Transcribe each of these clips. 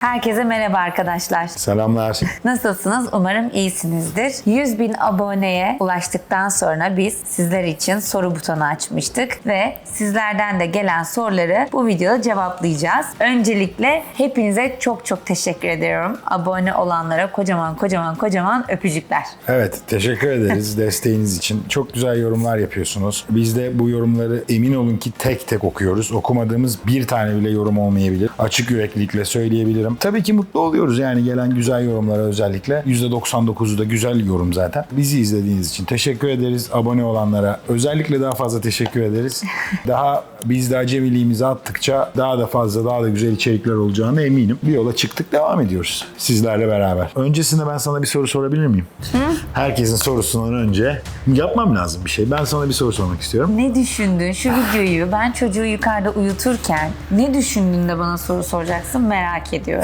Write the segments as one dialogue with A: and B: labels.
A: Herkese merhaba arkadaşlar.
B: Selamlar.
A: Nasılsınız? Umarım iyisinizdir. 100.000 aboneye ulaştıktan sonra biz sizler için soru butonu açmıştık ve sizlerden de gelen soruları bu videoda cevaplayacağız. Öncelikle hepinize çok teşekkür ediyorum. Abone olanlara kocaman öpücükler.
B: Evet, teşekkür ederiz desteğiniz için. Çok güzel yorumlar yapıyorsunuz. Biz de bu yorumları emin olun ki tek tek okuyoruz. Okumadığımız bir tane bile yorum olmayabilir. Açık yüreklilikle söyleyebilirim. Tabii ki mutlu oluyoruz yani gelen güzel yorumlara özellikle. %99'u da güzel yorum zaten. Bizi izlediğiniz için teşekkür ederiz. Abone olanlara özellikle daha fazla teşekkür ederiz. Daha biz de acemiliğimizi attıkça daha da fazla, daha da güzel içerikler olacağına eminim. Bir yola çıktık, devam ediyoruz sizlerle beraber. Öncesinde ben sana bir soru sorabilir miyim? Herkesin sorusundan önce yapmam lazım bir şey. Ben sana bir soru sormak istiyorum.
A: Ne düşündün şu videoyu ben çocuğu yukarıda uyuturken ne düşündün de bana soru soracaksın merak ediyorum.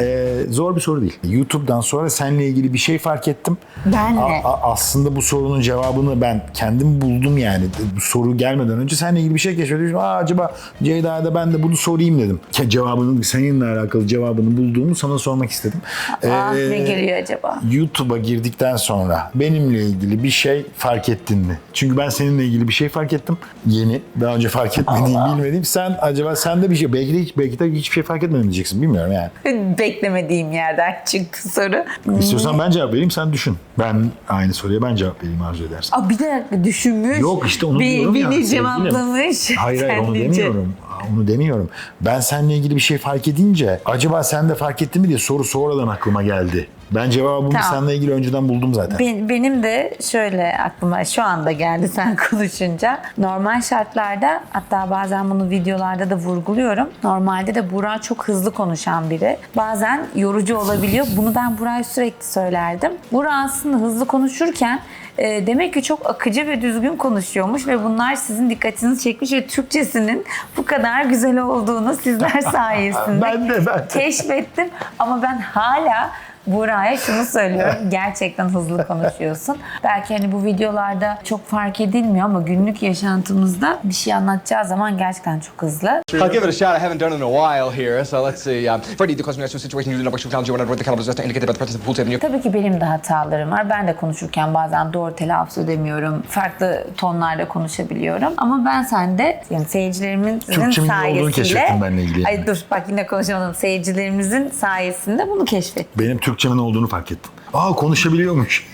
B: Zor bir soru değil. YouTube'dan sonra seninle ilgili bir şey fark ettim.
A: Ben de.
B: Aslında bu sorunun cevabını ben kendim buldum yani. Bu soru gelmeden önce seninle ilgili bir şey keşfettim. Acaba Ceyda'ya da ben de bunu sorayım dedim. Cevabının, seninle alakalı cevabını bulduğumu sana sormak istedim.
A: Ne geliyor acaba?
B: YouTube'a girdikten sonra benimle ilgili bir şey fark ettin mi? Çünkü ben seninle ilgili bir şey fark ettim. Yeni. Daha önce fark etmediğim, bilmediğim. Sen acaba sende bir şey, belki de hiçbir şey fark etmedim diyeceksin. Bilmiyorum yani.
A: Beklemediğim yerden çıktı soru.
B: İstiyorsan ben cevap vereyim, sen düşün. Ben aynı soruya ben cevap vereyim arzu edersen.
A: Bir dakika düşünmüş.
B: Yok işte onu diyorum ya.
A: Beni
B: sevgilim.
A: cevaplamış.
B: Hayır onu
A: Kendince.
B: demiyorum. Onu demiyorum. Ben seninle ilgili bir şey fark edince acaba sen de fark ettin mi diye soru sonradan aklıma geldi. Ben cevabımı seninle ilgili önceden buldum zaten.
A: Benim de şöyle aklıma şu anda geldi sen konuşunca. Normal şartlarda hatta bazen bunu videolarda da vurguluyorum. Normalde de Burak çok hızlı konuşan biri. Bazen yorucu olabiliyor. Bunu ben Burak'a sürekli söylerdim. Burak aslında hızlı konuşurken demek ki çok akıcı ve düzgün konuşuyormuş ve bunlar sizin dikkatinizi çekmiş ve Türkçesinin bu kadar güzel olduğunu sizler sayesinde
B: Ben de.
A: keşfettim. Ama ben hala Burak'a şunu söylüyorum. Gerçekten hızlı konuşuyorsun. Belki hani bu videolarda çok fark edilmiyor ama günlük yaşantımızda bir şey anlatacağı zaman gerçekten çok hızlı.
C: I'll give it a shot. I haven't done it in a while here, so let's see. Freddy, the question situation using number challenge you when the caliber is indicated by the presence of pool table.
A: Tabii ki benim de hatalarım var. Ben de konuşurken bazen doğru telaffuz edemiyorum. Farklı tonlarda konuşabiliyorum. Ama ben sende yani seyircilerimizin
B: Türkçemin iyi olduğunu keşfettim benimle ilgili. Yani.
A: Ay dur bak yine konuşamadım. Seyircilerimizin sayesinde bunu keşfettim.
B: Benim Türkçemin olduğunu fark ettim. Konuşabiliyormuş.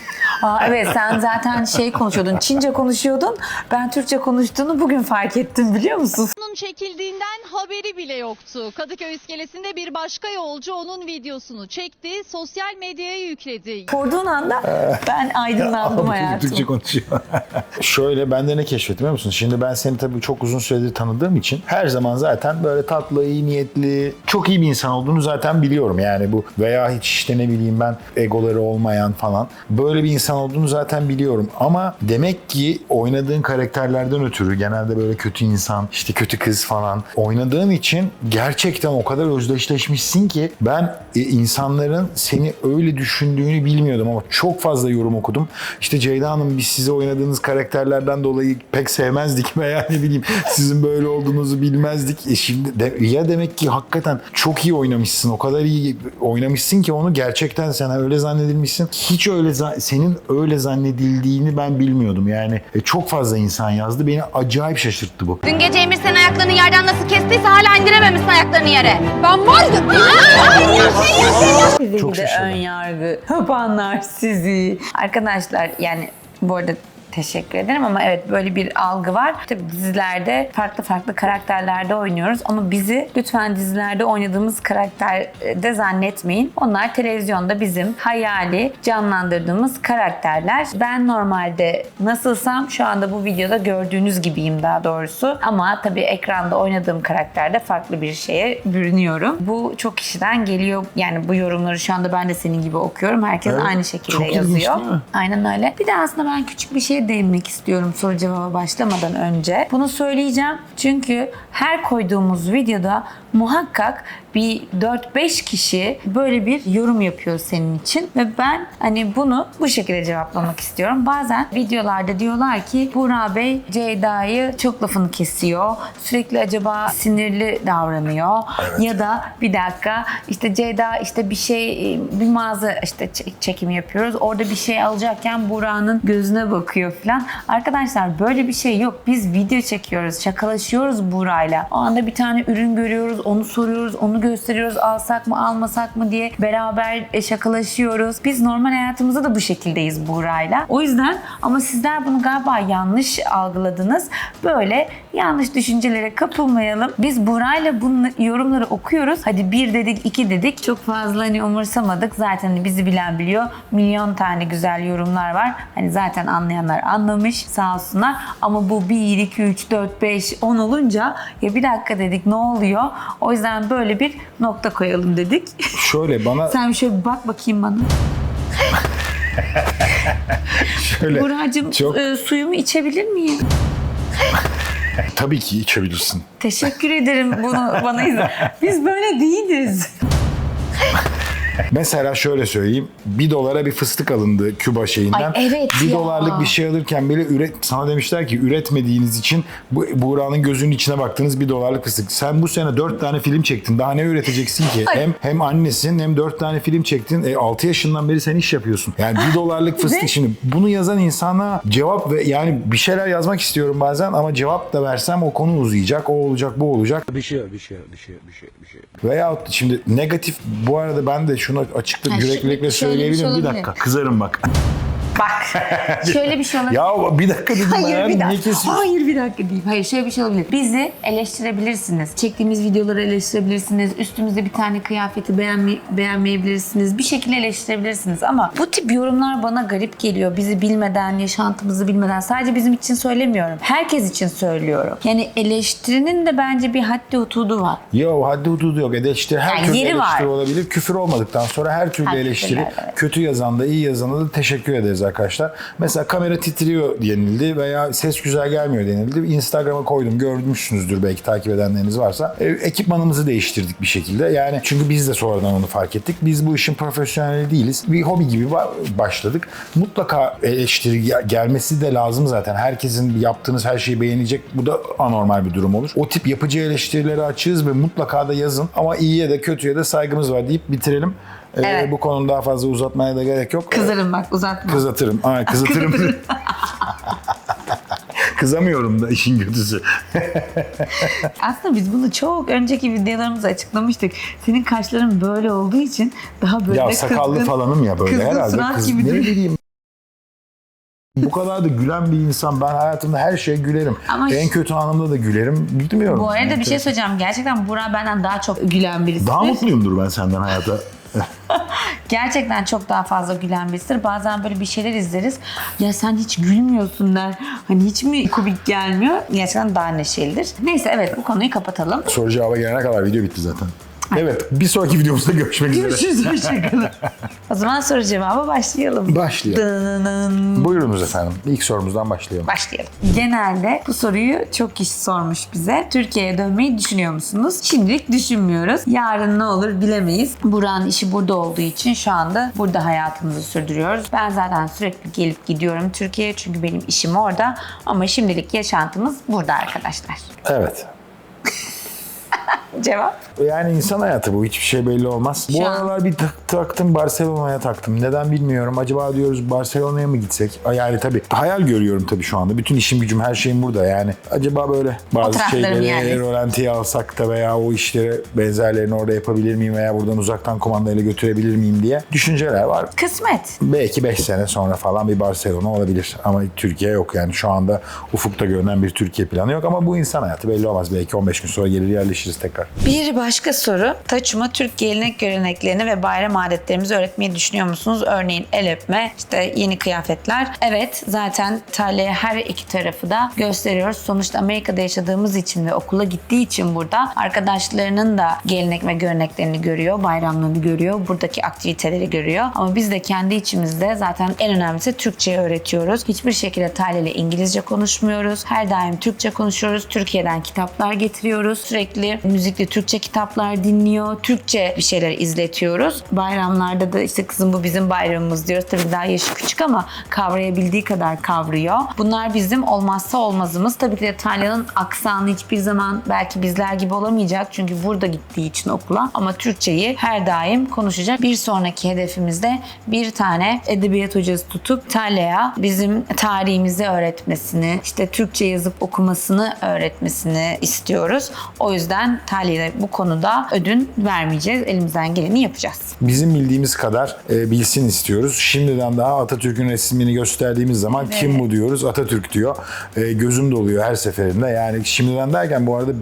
A: Evet sen zaten konuşuyordun. Çince konuşuyordun. Ben Türkçe konuştuğunu bugün fark ettim biliyor musun?
D: Onun çekildiğinden haberi bile yoktu. Kadıköy iskelesinde bir başka yolcu onun videosunu çekti, sosyal medyaya yükledi.
A: Sorduğun anda ben aydınlandım hayatım.
B: Türkçe konuşuyor. Şöyle ben de ne keşfettim biliyor musun? Şimdi ben seni tabii çok uzun süredir tanıdığım için her zaman zaten böyle tatlı, iyi niyetli, çok iyi bir insan olduğunu zaten biliyorum. Yani bu veya hiç işte ne bileyim ben egoları olmayan falan. Böyle bir insan olduğunu zaten biliyorum. Ama demek ki oynadığın karakterlerden ötürü genelde böyle kötü insan, işte kötü kız falan oynadığın için gerçekten o kadar özdeşleşmişsin ki ben insanların seni öyle düşündüğünü bilmiyordum ama çok fazla yorum okudum. İşte Ceyda Hanım biz size oynadığınız karakterlerden dolayı pek sevmezdik veya ne bileyim sizin böyle olduğunuzu bilmezdik. Şimdi ya demek ki hakikaten çok iyi oynamışsın. O kadar iyi oynamışsın ki onu gerçekten sana öyle zannedilmişsin. Hiç öyle senin öyle zannedildiğini ben bilmiyordum. Yani çok fazla insan yazdı. Beni acayip şaşırttı bu.
E: Dün gece Emir senin ayaklarını yerden nasıl kestiyse hala indirememişsin ayaklarını yere. Ben vardım.
A: Sizi
B: Çok
A: bir de
B: şaşırdım.
A: ön yargı yapanlar sizi. Arkadaşlar yani bu arada teşekkür ederim ama evet böyle bir algı var. Tabii dizilerde farklı karakterlerde oynuyoruz ama bizi lütfen dizilerde oynadığımız karakterde zannetmeyin. Onlar televizyonda bizim hayali canlandırdığımız karakterler. Ben normalde nasılsam şu anda bu videoda gördüğünüz gibiyim daha doğrusu. Ama tabii ekranda oynadığım karakterde farklı bir şeye bürünüyorum. Bu çok kişiden geliyor. Yani bu yorumları şu anda ben de senin gibi okuyorum. Herkes
B: Evet,
A: aynı şekilde
B: çok ilginç
A: yazıyor.
B: değil mi?
A: Aynen öyle. Bir de aslında ben küçük bir şeye değinmek istiyorum soru cevaba başlamadan önce. Bunu söyleyeceğim çünkü her koyduğumuz videoda muhakkak bir 4-5 kişi böyle bir yorum yapıyor senin için ve ben hani bunu bu şekilde cevaplamak istiyorum. Bazen videolarda diyorlar ki Buğra Bey Ceyda'yı çok lafını kesiyor. Sürekli acaba sinirli davranıyor. Ya da bir dakika işte Ceyda işte bir mağaza işte çekim yapıyoruz. Orada bir şey alacakken Buğra'nın gözüne bakıyor falan. Arkadaşlar böyle bir şey yok. Biz video çekiyoruz. Şakalaşıyoruz Buğra'yla. O anda bir tane ürün görüyoruz. Onu soruyoruz. Onu gösteriyoruz. Alsak mı almasak mı diye beraber şakalaşıyoruz. Biz normal hayatımızda da bu şekildeyiz Buğra'yla. O yüzden ama sizler bunu galiba yanlış algıladınız. Böyle yanlış düşüncelere kapılmayalım. Biz Buğra'yla bu yorumları okuyoruz. Hadi 1 dedik, 2 dedik. Çok fazla hani umursamadık. Zaten bizi bilen biliyor. Milyon tane güzel yorumlar var. Hani zaten anlayanlar anlamış. Sağ olsunlar. Ama bu 1, 2, 3, 4, 5, 10 olunca ya bir dakika dedik ne oluyor? O yüzden böyle bir nokta koyalım dedik.
B: Şöyle bana...
A: Sen şöyle bir bak bakayım bana.
B: Şöyle,
A: Buracığım
B: çok...
A: suyumu içebilir miyim?
B: Tabii ki içebilirsin.
A: Teşekkür ederim bunu bana izin. Biz böyle değiliz.
B: Mesela şöyle söyleyeyim. $1 bir fıstık alındı Küba şeyinden.
A: Ay evet ya.
B: $1 bir şey alırken bile sana demişler ki üretmediğiniz için Buğra'nın gözünün içine baktığınız $1 fıstık. Sen bu sene 4 tane film çektin. Daha ne üreteceksin ki? Hem annesin hem 4 tane film çektin. 6 yaşından beri sen iş yapıyorsun. Yani $1 fıstık. Şimdi bunu yazan insana cevap ve yani bir şeyler yazmak istiyorum bazen ama cevap da versem o konu uzayacak. O olacak, bu olacak. Bir şey. Veyahut şimdi negatif, bu arada ben de şunu açıklık yüreklilikle söyleyebilirim. Bir dakika. Kızarım bak.
A: Bak. Şöyle bir şey olabilir.
B: Ya bir dakika dedim.
A: Hayır bir
B: Niye
A: dakika.
B: kesiyorsun?
A: Hayır bir dakika değil. Hayır şöyle bir şey olabilir. Bizi eleştirebilirsiniz. Çektiğimiz videoları eleştirebilirsiniz. Üstümüzde bir tane kıyafeti beğenmeyebilirsiniz. Bir şekilde eleştirebilirsiniz. Ama bu tip yorumlar bana garip geliyor. Bizi bilmeden, yaşantımızı bilmeden. Sadece bizim için söylemiyorum. Herkes için söylüyorum. Yani eleştirinin de bence bir haddi hududu var.
B: Yok haddi hududu yok. Eleştiri her
A: Yani
B: türlü
A: yeri
B: eleştiri
A: var.
B: olabilir. Küfür olmadıktan sonra her türlü eleştiri.
A: Evet.
B: Kötü yazan da iyi yazana da teşekkür ederiz arkadaşlar. Mesela kamera titriyor denildi veya ses güzel gelmiyor denildi. Instagram'a koydum. Görmüşsünüzdür belki takip edenleriniz varsa. Ekipmanımızı değiştirdik bir şekilde. Yani çünkü biz de sonradan onu fark ettik. Biz bu işin profesyoneli değiliz. Bir hobi gibi başladık. Mutlaka eleştiri gelmesi de lazım zaten. Herkesin yaptığınız her şeyi beğenecek. Bu da anormal bir durum olur. O tip yapıcı eleştirileri açığız ve mutlaka da yazın. Ama iyiye de kötüye de saygımız var deyip bitirelim.
A: Evet.
B: Bu konuyu daha fazla uzatmaya da gerek yok.
A: Kızarım bak uzatma.
B: Kızatırım. Ay, kızatırım. Kızamıyorum da işin kötüsü.
A: Aslında biz bunu çok önceki videolarımızda açıklamıştık. Senin kaşların böyle olduğu için daha böyle
B: Ya sakallı
A: kızgın,
B: falanım ya böyle
A: kızgın
B: herhalde.
A: surat gibi
B: ne
A: duruyor.
B: bileyim. Bu kadar da gülen bir insan. Ben hayatımda her şeye gülerim.
A: Ama
B: en kötü anımda da gülerim. Bilmiyorum.
A: Bu arada bir şey söyleyeceğim. Gerçekten Burak benden daha çok gülen birisi.
B: Daha mutluyumdur ben senden hayata.
A: Gerçekten çok daha fazla gülen birisidir. Bazen böyle bir şeyler izleriz. Ya sen hiç gülmüyorsun der. Hani hiç mi komik gelmiyor? Gerçekten daha neşelidir. Neyse evet bu konuyu kapatalım.
B: Soru cevaba gelene kadar video bitti zaten. Evet, bir sonraki videomuzda görüşmek üzere.
A: Görüşürüz. Hoşçakalın. O zaman soru cevaba başlayalım.
B: Başlayalım. Buyurunuz efendim. İlk sorumuzdan başlayalım.
A: Başlayalım. Genelde bu soruyu çok kişi sormuş bize. Türkiye'ye dönmeyi düşünüyor musunuz? Şimdilik düşünmüyoruz. Yarın ne olur bilemeyiz. Burak'ın işi burada olduğu için şu anda burada hayatımızı sürdürüyoruz. Ben zaten sürekli gelip gidiyorum Türkiye'ye çünkü benim işim orada. Ama şimdilik yaşantımız burada arkadaşlar.
B: Evet.
A: Cevap?
B: Yani insan hayatı bu. Hiçbir şey belli olmaz. Bu aralar bir taktım Barcelona'ya taktım. Neden bilmiyorum. Acaba diyoruz Barcelona'ya mı gitsek? Yani tabii hayal görüyorum tabii şu anda. Bütün işim gücüm her şeyim burada yani. Acaba böyle bazı şeyleri rölantiye alsak da veya o işleri benzerlerini orada yapabilir miyim veya buradan uzaktan kumandayla götürebilir miyim diye düşünceler var.
A: Kısmet.
B: Belki 5 sene sonra falan bir Barcelona olabilir. Ama Türkiye yok yani. Şu anda ufukta görünen bir Türkiye planı yok ama bu insan hayatı belli olmaz. Belki 15 gün sonra gelir yerleşiriz tekrar.
A: Bir başka soru. Taçuma Türk gelenek göreneklerini ve bayram adetlerimizi öğretmeyi düşünüyor musunuz? Örneğin el öpme, işte yeni kıyafetler. Evet zaten tarlaya her iki tarafı da gösteriyoruz. Sonuçta Amerika'da yaşadığımız için ve okula gittiği için burada arkadaşlarının da gelenek ve göreneklerini görüyor, bayramlarını görüyor, buradaki aktiviteleri görüyor. Ama biz de kendi içimizde zaten en önemlisi Türkçe öğretiyoruz. Hiçbir şekilde tarlayla İngilizce konuşmuyoruz. Her daim Türkçe konuşuyoruz. Türkiye'den kitaplar getiriyoruz. Sürekli müzik Özellikle Türkçe kitaplar dinliyor. Türkçe bir şeyler izletiyoruz. Bayramlarda da işte kızım bu bizim bayramımız diyoruz. Tabii daha yaşı küçük ama kavrayabildiği kadar kavruyor. Bunlar bizim olmazsa olmazımız. Tabii ki de Talya'nın aksanı hiçbir zaman belki bizler gibi olamayacak. Çünkü burada gittiği için okula. Ama Türkçeyi her daim konuşacak. Bir sonraki hedefimizde bir tane edebiyat hocası tutup Talya'ya bizim tarihimizi öğretmesini, işte Türkçe yazıp okumasını öğretmesini istiyoruz. O yüzden Talya'ya bu konuda ödün vermeyeceğiz. Elimizden geleni yapacağız.
B: Bizim bildiğimiz kadar bilsin istiyoruz. Şimdiden daha Atatürk'ün resmini gösterdiğimiz zaman kim bu diyoruz? Atatürk diyor. Gözüm doluyor her seferinde. Yani şimdiden derken bu arada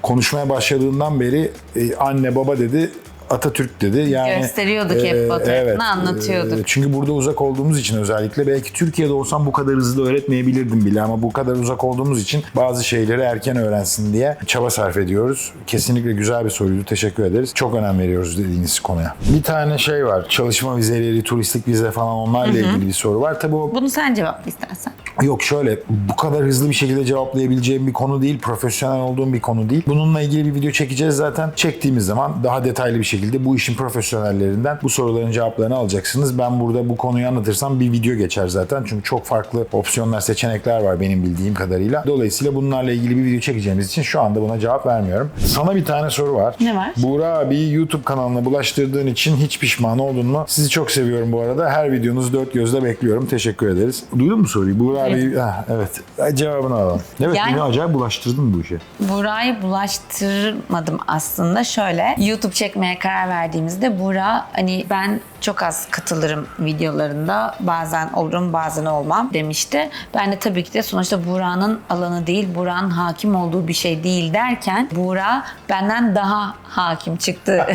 B: konuşmaya başladığından beri anne baba dedi, Atatürk dedi. Yani
A: gösteriyorduk hep fotoğrafını,
B: evet,
A: anlatıyorduk.
B: Çünkü burada uzak olduğumuz için özellikle belki Türkiye'de olsam bu kadar hızlı öğretmeyebilirdim bile ama bu kadar uzak olduğumuz için bazı şeyleri erken öğrensin diye çaba sarf ediyoruz. Kesinlikle güzel bir soruydu. Teşekkür ederiz. Çok önem veriyoruz dediğiniz konuya. Bir tane şey var. Çalışma vizeleri, turistik vize falan onlarla ilgili bir soru var. Tabii o
A: Bunu sen cevapla istersen.
B: yok şöyle bu kadar hızlı bir şekilde cevaplayabileceğim bir konu değil. Profesyonel olduğum bir konu değil. Bununla ilgili bir video çekeceğiz zaten. Çektiğimiz zaman daha detaylı bir şekilde bu işin profesyonellerinden bu soruların cevaplarını alacaksınız. Ben burada bu konuyu anlatırsam bir video geçer zaten. Çünkü çok farklı opsiyonlar, seçenekler var benim bildiğim kadarıyla. Dolayısıyla bunlarla ilgili bir video çekeceğimiz için şu anda buna cevap vermiyorum. Sana bir tane soru var.
A: Ne var?
B: Buğra abi YouTube kanalına bulaştırdığın için hiç pişman oldun mu? Sizi çok seviyorum bu arada. Her videonuzu dört gözle bekliyorum. Teşekkür ederiz. Duydun mu soruyu? Buğra abi, evet. Cevabını alalım. Evet,
A: Yani-
B: beni acayip bulaştırdın bu işe.
A: Buğra'yı bulaştırmadım aslında. Şöyle YouTube çekmeye karar verdiğimizde Buğra hani ben çok az katılırım videolarında. Bazen olurum bazen olmam demişti. Ben de tabii ki de sonuçta Buğra'nın alanı değil, Buğra'nın hakim olduğu bir şey değil derken Buğra benden daha hakim çıktı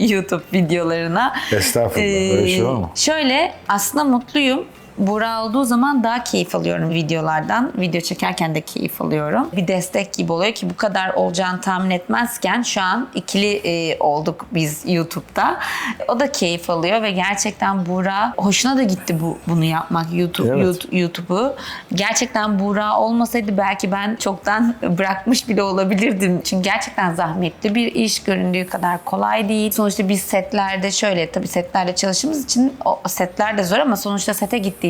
A: YouTube videolarına.
B: Estağfurullah. Böyle şey var mı?
A: Şöyle aslında mutluyum. Buğra olduğu zaman daha keyif alıyorum videolardan. Video çekerken de keyif alıyorum. Bir destek gibi oluyor ki bu kadar olacağını tahmin etmezken şu an ikili olduk biz YouTube'da. O da keyif alıyor ve gerçekten Buğra hoşuna da gitti bunu yapmak
B: Evet.
A: YouTube'u. Gerçekten Buğra olmasaydı belki ben çoktan bırakmış bile olabilirdim. Çünkü gerçekten zahmetli bir iş, göründüğü kadar kolay değil. Sonuçta biz setlerde şöyle tabii setlerde çalıştığımız için o setler de zor ama sonuçta sete gittiğimizde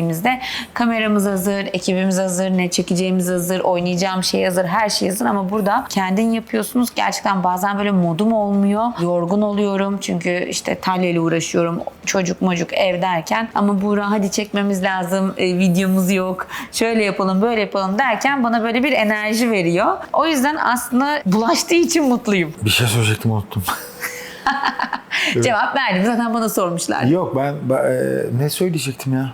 A: kameramız hazır, ekibimiz hazır, ne çekeceğimiz hazır, oynayacağım şey hazır, her şey hazır ama burada kendin yapıyorsunuz. Gerçekten bazen böyle modum olmuyor. Yorgun oluyorum çünkü işte Talya ile uğraşıyorum. Çocuk ev derken ama Buğra hadi çekmemiz lazım, videomuz yok. Şöyle yapalım, böyle yapalım derken bana böyle bir enerji veriyor. O yüzden aslında bulaştığı için mutluyum.
B: Bir şey söyleyecektim, unuttum.
A: Cevap verdim. Zaten bana sormuşlar.
B: Yok ben ne söyleyecektim ya?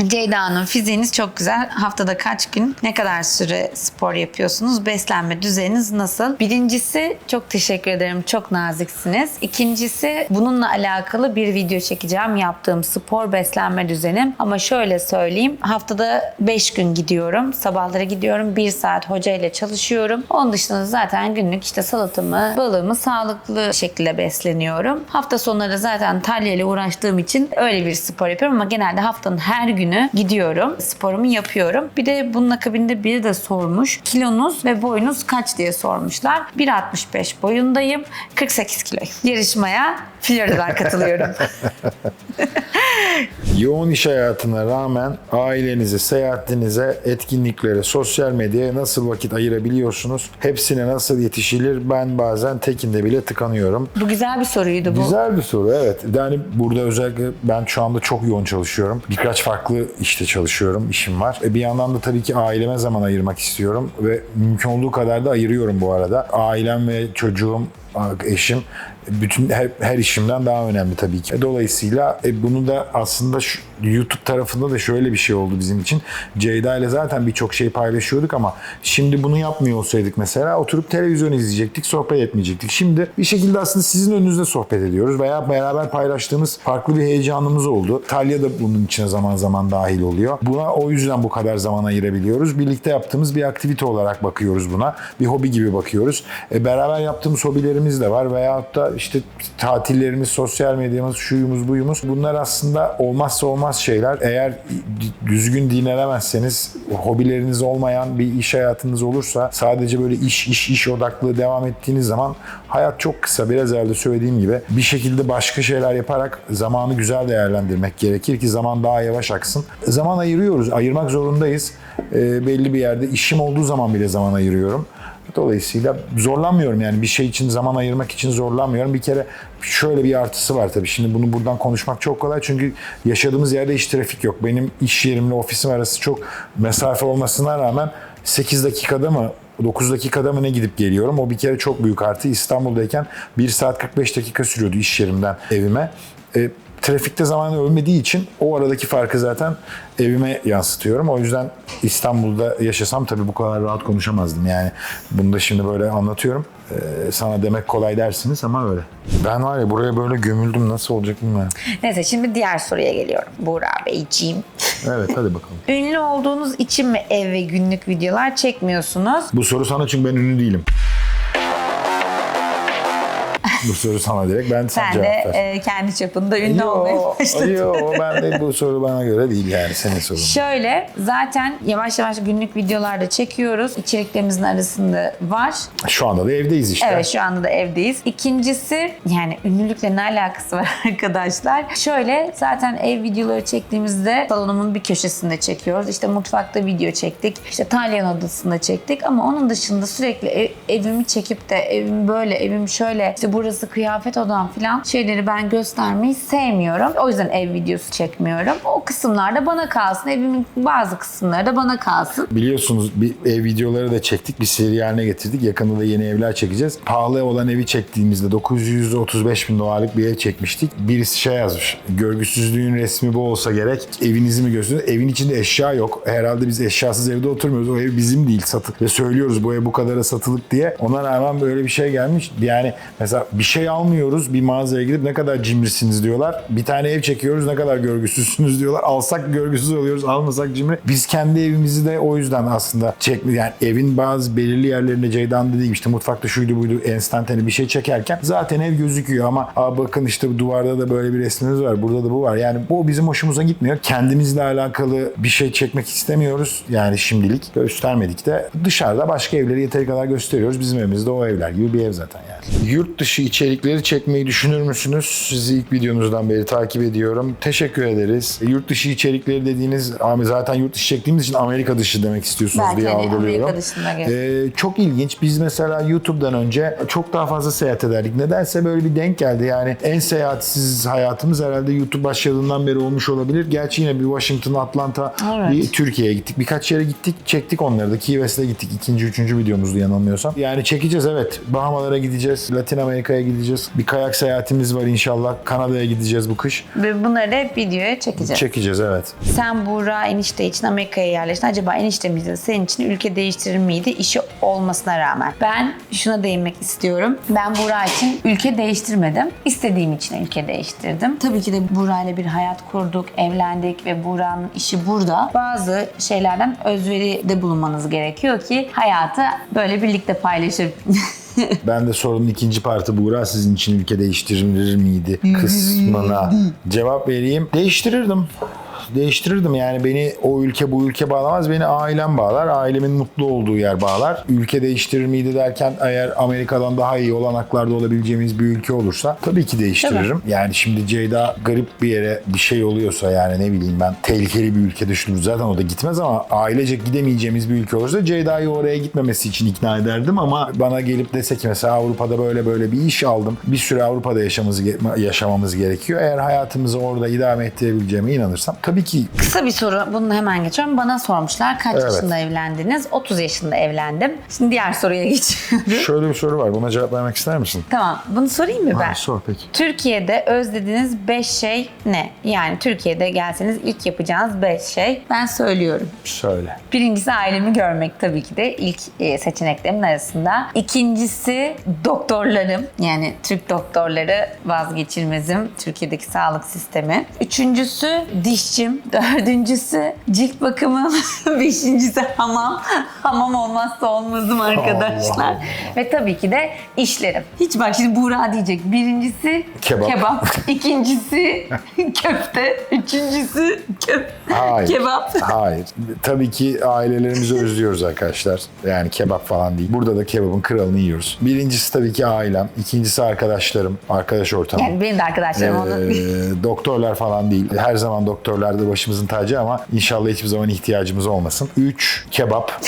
A: Ceyda Hanım, fiziğiniz çok güzel. Haftada kaç gün, ne kadar süre spor yapıyorsunuz? Beslenme düzeniniz nasıl? Birincisi çok teşekkür ederim. Çok naziksiniz. İkincisi bununla alakalı bir video çekeceğim. Yaptığım spor beslenme düzenim. Ama şöyle söyleyeyim. Haftada 5 gün gidiyorum. Sabahları gidiyorum. 1 saat hoca ile çalışıyorum. Onun dışında zaten günlük işte salatamı, balığımı sağlıklı şekilde besleniyorum. Hafta sonları zaten Talya ile uğraştığım için öyle bir spor yapıyorum ama genelde haftanın her günü gidiyorum. Sporumu yapıyorum. Bir de bunun akabinde biri de sormuş. Kilonuz ve boyunuz kaç diye sormuşlar. 1.65 boyundayım. 48 kiloyum. Yarışmaya Florida'dan katılıyorum.
B: Yoğun iş hayatına rağmen ailenize, seyahatinize, etkinliklere, sosyal medyaya nasıl vakit ayırabiliyorsunuz? Hepsine nasıl yetişilir? Ben bazen tekinde bile tıkanıyorum.
A: Bu güzel bir soruydu bu.
B: Güzel bir soru, evet. Yani burada özellikle ben şu anda çok yoğun çalışıyorum. Birkaç farklı işte çalışıyorum, işim var. Bir yandan da tabii ki aileme zaman ayırmak istiyorum ve mümkün olduğu kadar da ayırıyorum bu arada. Ailem ve çocuğum, eşim bütün her işimden daha önemli tabii ki. Dolayısıyla bunu da aslında YouTube tarafında da şöyle bir şey oldu bizim için. Ceyda ile zaten birçok şey paylaşıyorduk ama şimdi bunu yapmıyor olsaydık mesela oturup televizyon izleyecektik, sohbet etmeyecektik. Şimdi bir şekilde aslında sizin önünüzde sohbet ediyoruz veya beraber paylaştığımız farklı bir heyecanımız oldu. Talya da bunun içine zaman zaman dahil oluyor. Buna o yüzden bu kadar zaman ayırabiliyoruz. Birlikte yaptığımız bir aktivite olarak bakıyoruz buna. Bir hobi gibi bakıyoruz. Beraber yaptığımız hobilerimiz hobilerimiz de var veyahut da işte tatillerimiz, sosyal medyamız, şuyumuz buyumuz. Bunlar aslında olmazsa olmaz şeyler. Eğer düzgün dinlenemezseniz, hobileriniz olmayan bir iş hayatınız olursa, sadece böyle iş odaklı devam ettiğiniz zaman hayat çok kısa. Biraz evvel de söylediğim gibi bir şekilde başka şeyler yaparak zamanı güzel değerlendirmek gerekir ki zaman daha yavaş aksın. Zaman ayırıyoruz, ayırmak zorundayız. Belli bir yerde işim olduğu zaman bile zaman ayırıyorum. Dolayısıyla zorlanmıyorum, yani bir şey için zaman ayırmak için zorlanmıyorum. Bir kere şöyle bir artısı var tabii. Şimdi bunu buradan konuşmak çok kolay çünkü yaşadığımız yerde hiç trafik yok. Benim iş yerimle ofisim arası çok mesafe olmasına rağmen 8 dakikada mı 9 dakikada mı ne gidip geliyorum. O bir kere çok büyük artı. İstanbul'dayken 1 saat 45 dakika sürüyordu iş yerimden evime. Trafikte zaman ölmediği için o aradaki farkı zaten evime yansıtıyorum. O yüzden İstanbul'da yaşasam tabii bu kadar rahat konuşamazdım. Yani bunu da şimdi böyle anlatıyorum. Sana demek kolay dersiniz ama öyle. Ben var ya buraya böyle gömüldüm, nasıl olacak bilmiyorum.
A: Neyse, şimdi diğer soruya geliyorum Buğra Beyciğim.
B: Evet, hadi bakalım.
A: Ünlü olduğunuz için mi ev ve günlük videolar çekmiyorsunuz?
B: Bu soru sana çünkü ben ünlü değilim. Bu soru sana direkt. Ben sana
A: Sen
B: cevap
A: de
B: ver.
A: kendi çapında ünlü olmaya başladın.
B: Yok, ben de bu soru bana göre değil, yani senin sorun.
A: Şöyle, zaten yavaş yavaş günlük videolarda çekiyoruz. İçeriklerimizin arasında var.
B: Şu anda da evdeyiz işte.
A: Evet, şu anda da evdeyiz. İkincisi, yani ünlülükle ne alakası var arkadaşlar? Şöyle, zaten ev videoları çektiğimizde salonumun bir köşesinde çekiyoruz. İşte mutfakta video çektik. İşte Talyan odasında çektik. Ama onun dışında sürekli evimi çekip de evim böyle, evim şöyle, işte burası kıyafet odam falan şeyleri ben göstermeyi sevmiyorum. O yüzden ev videosu çekmiyorum. O kısımlarda bana kalsın. Evimin bazı kısımları da bana kalsın.
B: Biliyorsunuz bir ev videoları da çektik. Bir seri haline getirdik. Yakında da yeni evler çekeceğiz. Pahalı olan evi çektiğimizde 935 bin dolarlık bir ev çekmiştik. Birisi şey yazmış. Görgüsüzlüğün resmi bu olsa gerek. Evinizi mi gösteriyor? Evin içinde eşya yok. Herhalde biz eşyasız evde oturmuyoruz. O ev bizim değil. Ve söylüyoruz bu ev bu kadara satılık diye. Ona rağmen böyle bir şey gelmiş. Yani mesela bir şey almıyoruz. Bir mağazaya gidip ne kadar cimrisiniz diyorlar. Bir tane ev çekiyoruz, ne kadar görgüsüzsüz diyorlar. Alsak görgüsüz oluyoruz, almasak cimri. Biz kendi evimizi de o yüzden aslında yani evin bazı belirli yerlerinde Ceyda'nın dediği gibi işte mutfakta şuydu buydu enstantane bir şey çekerken zaten ev gözüküyor ama bakın işte bu duvarda da böyle bir resmimiz var, burada da bu var. Yani bu bizim hoşumuza gitmiyor. Kendimizle alakalı bir şey çekmek istemiyoruz. Yani şimdilik göstermedik de dışarıda başka evleri yeteri kadar gösteriyoruz. Bizim evimizde o evler gibi bir ev zaten yani. Yurt dışı içerikleri çekmeyi düşünür müsünüz? Sizi ilk videonuzdan beri takip ediyorum. Teşekkür ederiz. Yurt dışı içerikleri dediğiniz, abi zaten yurt dışı çektiğimiz için Amerika dışı demek istiyorsunuz
A: Belki
B: diye
A: hani
B: algılıyorum.
A: Amerika dışına gel.
B: Çok ilginç. Biz mesela YouTube'dan önce çok daha fazla seyahat ederdik. Nedense böyle bir denk geldi. Yani en seyahatsiz hayatımız herhalde YouTube başladığından beri olmuş olabilir. Gerçi yine bir Washington, Atlanta,
A: Evet.
B: bir Türkiye'ye gittik. Birkaç yere gittik, çektik onları da. Key West'e gittik. 2. 3. videomuzdu yanılmıyorsam. Yani çekeceğiz, evet. Bahamalara gideceğiz. Latin Amerika'ya gideceğiz. Bir kayak seyahatimiz var inşallah. Kanada'ya gideceğiz bu kış.
A: Ve bunları da hep videoya çekeceğiz.
B: Çekeceğiz, evet.
A: Sen Buğra enişte için Amerika'ya yerleştin. Acaba eniştemiz de senin için ülke değiştirir miydi işi olmasına rağmen? Ben şuna değinmek istiyorum. Ben Buğra için ülke değiştirmedim. İstediğim için ülke değiştirdim. Tabii ki de Buğra ile bir hayat kurduk, evlendik ve Buğra'nın işi burada. Bazı şeylerden özveride bulunmanız gerekiyor ki hayatı böyle birlikte paylaşıp
B: Ben de sorunun ikinci partı Buğra sizin için ülke değiştirir miydi kısmına cevap vereyim. Değiştirirdim yani, beni o ülke bu ülke bağlamaz, beni ailem bağlar, ailemin mutlu olduğu yer bağlar. Ülke değiştirir miydi derken, eğer Amerika'dan daha iyi olanaklarda olabileceğimiz bir ülke olursa tabii ki değiştiririm. Yani şimdi Ceyda garip bir yere bir şey oluyorsa, yani ne bileyim ben, tehlikeli bir ülke düşünürüz, zaten o da gitmez ama ailecek gidemeyeceğimiz bir ülke olursa Ceyda'yı oraya gitmemesi için ikna ederdim ama bana gelip dese ki mesela Avrupa'da böyle bir iş aldım, bir süre Avrupa'da yaşamamız gerekiyor. Eğer hayatımızı orada idame ettirebileceğime inanırsam tabii ki.
A: Kısa bir soru, bunu hemen geçiyorum. Bana sormuşlar kaç yaşında evlendiniz? 30 yaşında evlendim. Şimdi diğer soruya geçiyorum.
B: Şöyle bir soru var, buna cevap vermek ister misin?
A: Tamam, bunu sorayım mı ben?
B: Sor peki.
A: Türkiye'de özlediğiniz 5 şey ne? Yani Türkiye'de gelseniz ilk yapacağınız 5 şey. Ben söylüyorum.
B: Söyle.
A: Birincisi ailemi görmek, tabii ki de ilk seçeneklerimin arasında. İkincisi doktorlarım. Yani Türk doktorları vazgeçilmezim. Türkiye'deki sağlık sistemi. Üçüncüsü dişçi işçim. 4. cilt bakımım. 5. hamam. Hamam olmazsa olmazım arkadaşlar.
B: Allah.
A: Ve tabii ki de işlerim. Hiç bak şimdi Buğra diyecek. 1'incisi
B: Kebap.
A: 2'ncisi köfte. 3'üncüsü
B: Hayır.
A: kebap.
B: Hayır. Tabii ki ailelerimizi özlüyoruz arkadaşlar. Yani kebap falan değil. Burada da kebabın kralını yiyoruz. Birincisi tabii ki ailem. İkincisi arkadaşlarım. Arkadaş ortamım.
A: Yani benim de arkadaşlarım onu.
B: Doktorlar falan değil. Her zaman doktorlar da başımızın tacı ama inşallah hiçbir zaman ihtiyacımız olmasın. 3. Kebap.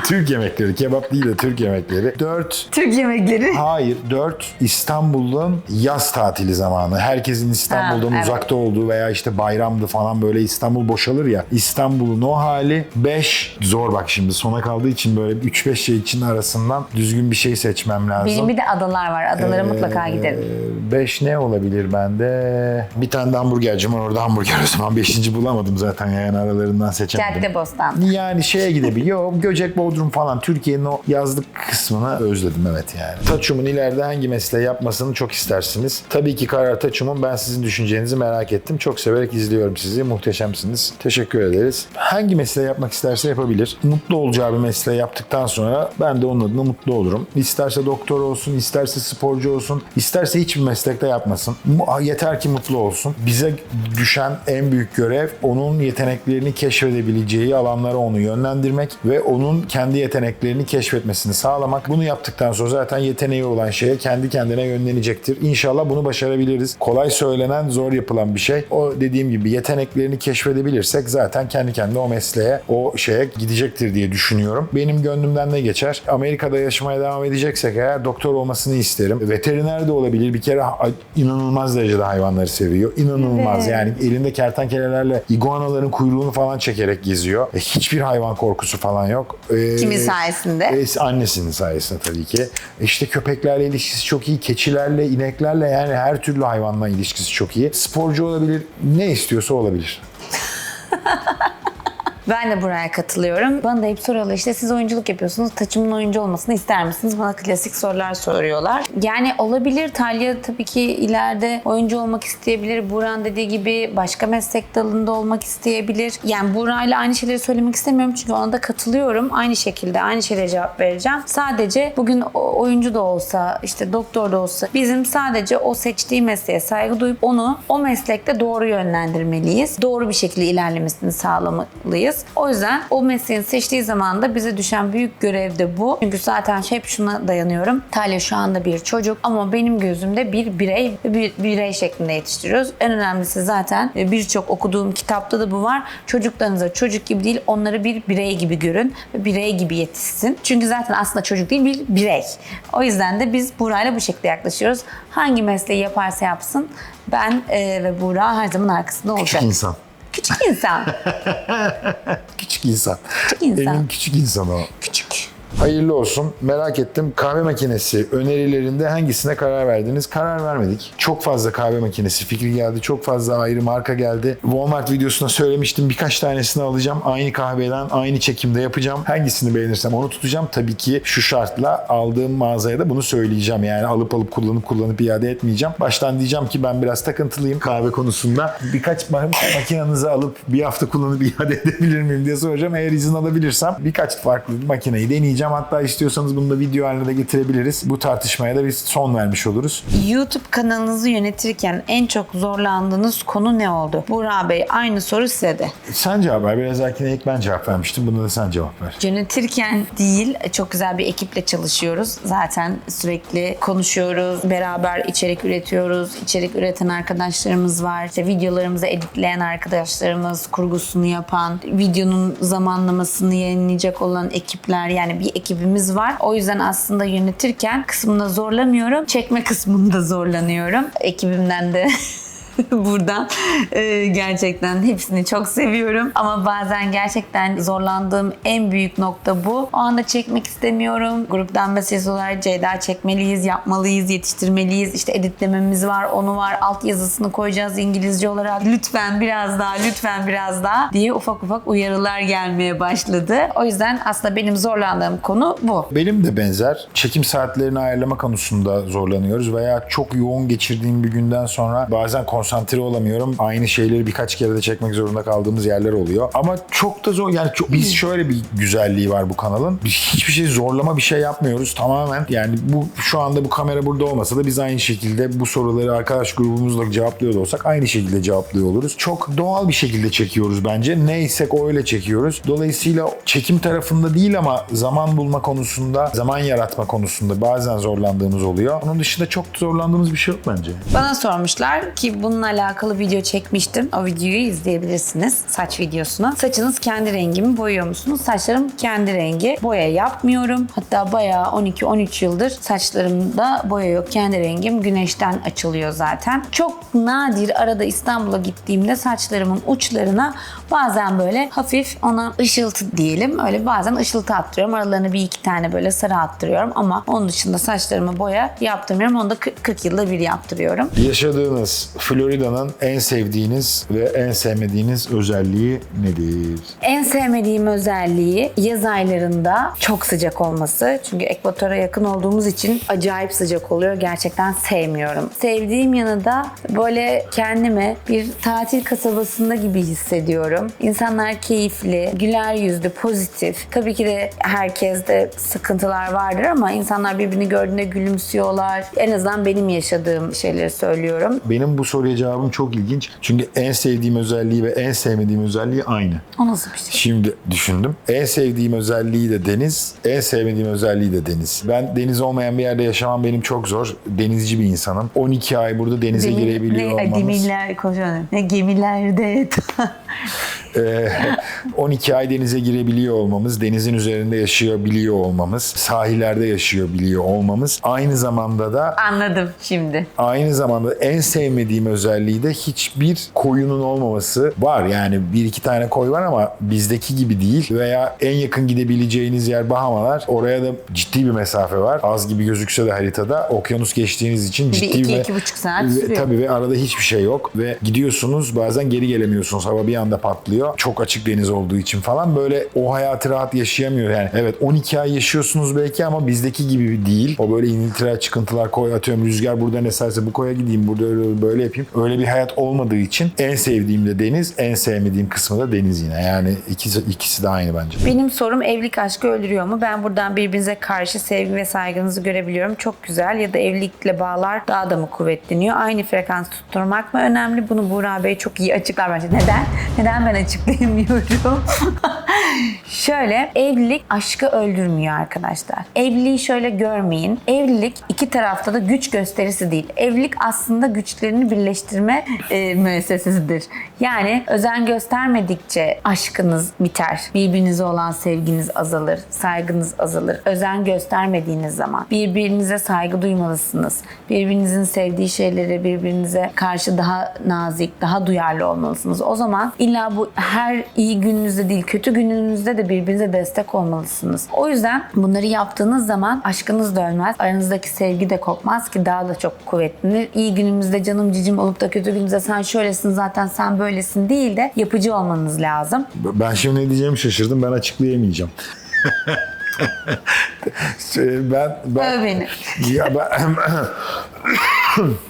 B: Türk yemekleri. Kebap değil de Türk yemekleri. 4.
A: Türk yemekleri.
B: Hayır. 4. İstanbul'un yaz tatili zamanı. Herkesin İstanbul'dan
A: evet.
B: uzakta olduğu veya işte bayramdı falan böyle İstanbul boşalır ya. İstanbul'un o hali. 5. Zor bak şimdi sona kaldığı için böyle 3-5 şey için arasından düzgün bir şey seçmem lazım.
A: Benim bir de adalar var. Adalara mutlaka giderim.
B: 5 ne olabilir bende? Bir tane de hamburgercim var. Orada hamburger o zaman. 5. bulamadım zaten yani aralarından seçemedim.
A: Caddebostan.
B: Yani şeye gidebiliyor. Göcek, Bodrum falan. Türkiye'nin o yazlık kısmını özledim evet yani. Taçum'un ileride hangi mesleği yapmasını çok istersiniz? Tabii ki karar Taçum'un. Ben sizin düşüncenizi merak ettim. Çok severek izliyorum sizi. Muhteşemsiniz. Teşekkür ederiz. Hangi mesleği yapmak isterse yapabilir. Mutlu olacağı bir mesleği yaptıktan sonra ben de onun adına mutlu olurum. İsterse doktor olsun, isterse sporcu olsun, isterse hiçbir meslekte yapmasın. Yeter ki mutlu olsun. Bize düşen en büyük görev onun yeteneklerini keşfedebileceği alanlara onu yönlendirmek ve onun kendi yeteneklerini keşfetmesini sağlamak. Bunu yaptıktan sonra zaten yeteneği olan şeye kendi kendine yönlenecektir. İnşallah bunu başarabiliriz. Kolay söylenen, zor yapılan bir şey. O dediğim gibi yeteneklerini keşfedebilirsek zaten kendi kendine o mesleğe, o şeye gidecektir diye düşünüyorum. Benim gönlümden ne geçer? Amerika'da yaşamaya devam edeceksek eğer doktor olmasını isterim. Veteriner de olabilir. Bir kere inanılmaz derecede hayvanları seviyor. İnanılmaz.
A: Evet.
B: Yani elinde kertenkelelerle iguanaların kuyruğunu falan çekerek geziyor. Hiçbir hayvan korkusu falan yok.
A: Kimin sayesinde?
B: Annesinin sayesinde tabii ki. İşte köpeklerle ilişkisi çok iyi. Keçilerle, ineklerle yani her türlü hayvanla ilişkisi çok iyi. Sporcu olabilir. Ne istiyorsa olabilir.
A: Ben de buraya katılıyorum. Bana da hep soruyorlar işte siz oyunculuk yapıyorsunuz. Taçımın oyuncu olmasını ister misiniz? Bana klasik sorular soruyorlar. Yani olabilir. Talya tabii ki ileride oyuncu olmak isteyebilir. Buğra'nın dediği gibi başka meslek dalında olmak isteyebilir. Yani Buğra'yla aynı şeyleri söylemek istemiyorum çünkü ona da katılıyorum. Aynı şekilde aynı şeylere cevap vereceğim. Sadece bugün oyuncu da olsa işte doktor da olsa bizim sadece o seçtiği mesleğe saygı duyup onu o meslekte doğru yönlendirmeliyiz. Doğru bir şekilde ilerlemesini sağlamalıyız. O yüzden o mesleğini seçtiği zaman da bize düşen büyük görev de bu. Çünkü zaten hep şuna dayanıyorum. Talya şu anda bir çocuk ama benim gözümde bir birey ve bir birey şeklinde yetiştiriyoruz. En önemlisi zaten birçok okuduğum kitapta da bu var. Çocuklarınıza çocuk gibi değil, onları bir birey gibi görün ve birey gibi yetişsin. Çünkü zaten aslında çocuk değil bir birey. O yüzden de biz Buğra'yla bu şekilde yaklaşıyoruz. Hangi mesleği yaparsa yapsın ben ve Buğra her zaman arkasında olacak.
B: Küçük insan.
A: Küçük insan.
B: Küçük insan.
A: Küçük insan.
B: Evin küçük insanı o.
A: Küçük.
B: Hayırlı olsun. Merak ettim. Kahve makinesi önerilerinde hangisine karar verdiniz? Karar vermedik. Çok fazla kahve makinesi fikri geldi. Çok fazla ayrı marka geldi. Walmart videosunda söylemiştim. Birkaç tanesini alacağım. Aynı kahveden aynı çekimde yapacağım. Hangisini beğenirsem onu tutacağım. Tabii ki şu şartla aldığım mağazaya da bunu söyleyeceğim. Yani alıp kullanıp iade etmeyeceğim. Baştan diyeceğim ki ben biraz takıntılıyım kahve konusunda. Birkaç makinenizi alıp bir hafta kullanıp iade edebilir miyim diye soracağım. Eğer izin alabilirsem birkaç farklı makineyi deneyeceğim. Hatta istiyorsanız bunu da video haline de getirebiliriz. Bu tartışmaya da biz son vermiş oluruz.
A: YouTube kanalınızı yönetirken en çok zorlandığınız konu ne oldu? Buğra Bey aynı soru size de.
B: Sen cevap ver. Biraz erken ilk ben cevap vermiştim. Buna da sen cevap ver.
A: Yönetirken değil, çok güzel bir ekiple çalışıyoruz. Zaten sürekli konuşuyoruz, beraber içerik üretiyoruz. İçerik üreten arkadaşlarımız var. İşte videolarımızı editleyen arkadaşlarımız, kurgusunu yapan, videonun zamanlamasını yayınlayacak olan ekipler, yani bir ekibimiz var. O yüzden aslında yönetirken kısmında zorlamıyorum. Çekme kısmında zorlanıyorum. Ekibimden de buradan gerçekten hepsini çok seviyorum. Ama bazen gerçekten zorlandığım en büyük nokta bu. O anda çekmek istemiyorum. Gruptan mesaj olarak Ceyda çekmeliyiz, yapmalıyız, yetiştirmeliyiz. İşte editlememiz var, onu var. Alt yazısını koyacağız İngilizce olarak. Lütfen biraz daha, lütfen biraz daha diye ufak ufak uyarılar gelmeye başladı. O yüzden aslında benim zorlandığım konu bu.
B: Benim de benzer. Çekim saatlerini ayarlama konusunda zorlanıyoruz veya çok yoğun geçirdiğim bir günden sonra bazen konsantre konsantre olamıyorum. Aynı şeyleri birkaç kere de çekmek zorunda kaldığımız yerler oluyor. Ama çok da zor. Yani biz şöyle bir güzelliği var bu kanalın. Biz hiçbir şey zorlama bir şey yapmıyoruz. Tamamen yani bu şu anda bu kamera burada olmasa da biz aynı şekilde bu soruları arkadaş grubumuzla cevaplıyor da olsak aynı şekilde cevaplıyor oluruz. Çok doğal bir şekilde çekiyoruz bence. Neysek öyle çekiyoruz. Dolayısıyla çekim tarafında değil ama zaman bulma konusunda, zaman yaratma konusunda bazen zorlandığımız oluyor. Onun dışında çok zorlandığımız bir şey yok bence.
A: Bana sormuşlar ki bununla alakalı video çekmiştim. O videoyu izleyebilirsiniz. Saç videosunu. Saçınız kendi rengi mi, boyuyor musunuz? Saçlarım kendi rengi. Boya yapmıyorum. Hatta bayağı 12-13 yıldır saçlarımda boya yok. Kendi rengim güneşten açılıyor zaten. Çok nadir arada İstanbul'a gittiğimde saçlarımın uçlarına bazen böyle hafif ona ışıltı diyelim. Öyle bazen ışıltı attırıyorum. Aralarına bir iki tane böyle sarı attırıyorum ama onun dışında saçlarıma boya yaptırmıyorum. Onu da 40 yılda bir yaptırıyorum.
B: Yaşadığınız Florida'nın en sevdiğiniz ve en sevmediğiniz özelliği nedir?
A: En sevmediğim özelliği yaz aylarında çok sıcak olması. Çünkü ekvatora yakın olduğumuz için acayip sıcak oluyor. Gerçekten sevmiyorum. Sevdiğim yanı da böyle kendimi bir tatil kasabasında gibi hissediyorum. İnsanlar keyifli, güler yüzlü, pozitif. Tabii ki de herkeste sıkıntılar vardır ama insanlar birbirini gördüğünde gülümsüyorlar. En azından benim yaşadığım şeyleri söylüyorum.
B: Benim bu soruya cevabım çok ilginç. Çünkü en sevdiğim özelliği ve en sevmediğim özelliği aynı.
A: O nasıl bir şey?
B: Şimdi düşündüm. En sevdiğim özelliği de deniz, en sevmediğim özelliği de deniz. Ben deniz olmayan bir yerde yaşamam benim çok zor. Denizci bir insanım. 12 ay burada denize girebiliyor olmamız.
A: Gemiler koşan. Ne gemilerde.
B: 12 ay denize girebiliyor olmamız, denizin üzerinde yaşayabiliyor olmamız, sahillerde yaşayabiliyor olmamız. Aynı zamanda da
A: Anladım şimdi.
B: en sevmediğim özelliği de hiçbir koyunun olmaması var. Yani bir iki tane koy var ama bizdeki gibi değil. Veya en yakın gidebileceğiniz yer Bahamalar. Oraya da ciddi bir mesafe var. Az gibi gözükse de haritada. Okyanus geçtiğiniz için ciddi bir...
A: 2-2,5 saat sürüyor.
B: Tabii ve arada hiçbir şey yok. Ve gidiyorsunuz bazen geri gelemiyorsunuz. Hava bir anda patlıyor. Çok açık deniz olduğu için falan böyle o hayatı rahat yaşayamıyor. Yani evet 12 ay yaşıyorsunuz belki ama bizdeki gibi değil. O böyle iniltiler, çıkıntılar, koy atıyorum. Rüzgar buradan eserse bu koya gideyim. Burada böyle yapayım. Öyle bir hayat olmadığı için en sevdiğim de deniz, en sevmediğim kısmı da deniz yine. Yani ikisi de aynı bence.
A: Benim sorum evlilik aşkı öldürüyor mu? Ben buradan birbirinize karşı sevgi ve saygınızı görebiliyorum. Çok güzel. Ya da evlilikle bağlar daha da mı kuvvetleniyor? Aynı frekans tutturmak mı önemli? Bunu Buğra Bey çok iyi açıklar bence. Neden? Neden ben açıklayamıyorum? Şöyle, evlilik aşkı öldürmüyor arkadaşlar. Evliliği şöyle görmeyin. Evlilik iki tarafta da güç gösterisi değil. Evlilik aslında güçlerini birleştirme müessesesidir. Yani özen göstermedikçe aşkınız biter. Birbirinize olan sevginiz azalır. Saygınız azalır. Özen göstermediğiniz zaman birbirinize saygı duymalısınız. Birbirinizin sevdiği şeyleri birbirinize karşı daha nazik, daha duyarlı olmalısınız. O zaman illa bu her iyi gününüzde değil, kötü gününüzde de birbirinize destek olmalısınız. O yüzden bunları yaptığınız zaman aşkınız da ölmez. Aranızdaki sevgi de kopmaz ki daha da çok kuvvetlenir. İyi günümüzde canım cicim olup da kötü günümüzde sen şöylesin zaten sen böylesin değil de yapıcı olmanız lazım.
B: Ben şimdi ne diyeceğimi şaşırdım. Ben açıklayamayacağım.
A: Öv beni.
B: Ya